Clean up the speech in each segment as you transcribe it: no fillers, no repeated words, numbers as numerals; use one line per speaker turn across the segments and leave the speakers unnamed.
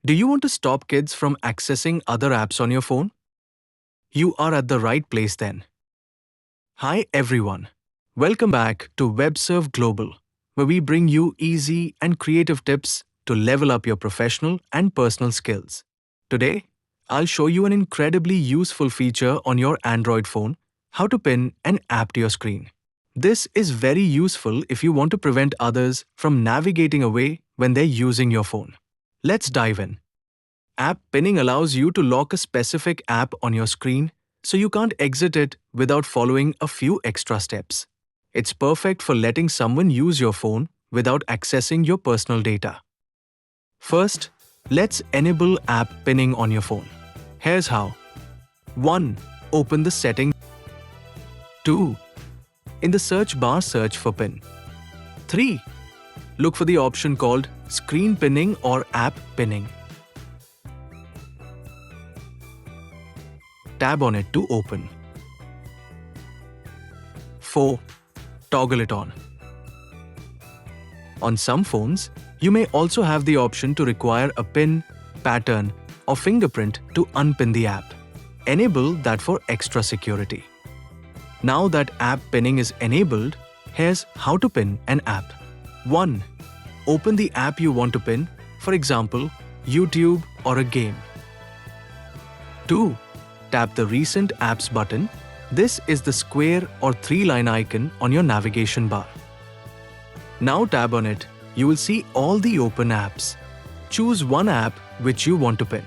Do you want to stop kids from accessing other apps on your phone? You are at the right place then. Hi everyone. Welcome back to WebServe Global, where we bring you easy and creative tips to level up your professional and personal skills. Today, I'll show you an incredibly useful feature on your Android phone, how to pin an app to your screen. This is very useful if you want to prevent others from navigating away when they're using your phone. Let's dive in. App pinning allows you to lock a specific app on your screen so you can't exit it without following a few extra steps. It's perfect for letting someone use your phone without accessing your personal data. First, let's enable app pinning on your phone. Here's how. 1. Open the settings. 2. In the search bar, search for pin. 3. Look for the option called screen pinning or app pinning. Tap on it to open. 4. Toggle it on. On some phones, you may also have the option to require a pin, pattern, or fingerprint to unpin the app. Enable that for extra security. Now that app pinning is enabled, here's how to pin an app. 1. Open the app you want to pin, for example, YouTube or a game. 2. Tap the Recent Apps button. This is the square or three-line icon on your navigation bar. Now tap on it. You will see all the open apps. Choose one app which you want to pin.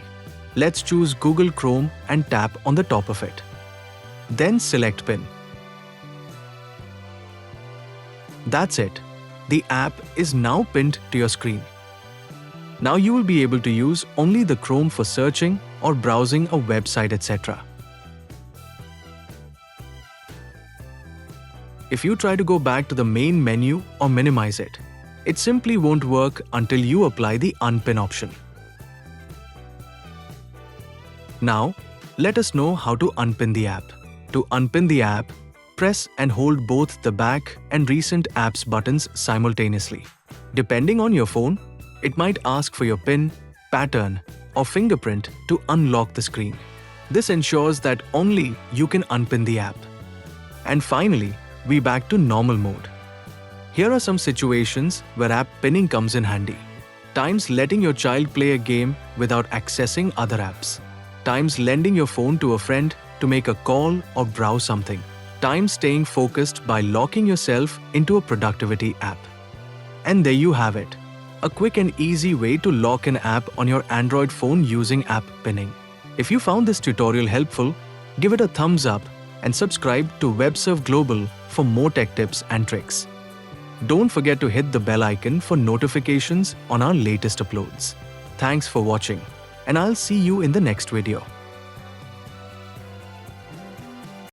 Let's choose Google Chrome and tap on the top of it. Then select Pin. That's it. The app is now pinned to your screen. Now you will be able to use only the Chrome for searching or browsing a website, etc. If you try to go back to the main menu or minimize it, it simply won't work until you apply the unpin option. Now, let us know how to unpin the app. To unpin the app, press and hold both the back and recent apps buttons simultaneously. Depending on your phone, it might ask for your PIN, pattern, or fingerprint to unlock the screen. This ensures that only you can unpin the app. And finally, we're back to normal mode. Here are some situations where app pinning comes in handy. Times letting your child play a game without accessing other apps. Times lending your phone to a friend to make a call or browse something. Times staying focused by locking yourself into a productivity app. And there you have it. A quick and easy way to lock an app on your Android phone using app pinning. If you found this tutorial helpful, give it a thumbs up and subscribe to WebServe Global for more tech tips and tricks. Don't forget to hit the bell icon for notifications on our latest uploads. Thanks for watching, and I'll see you in the next video.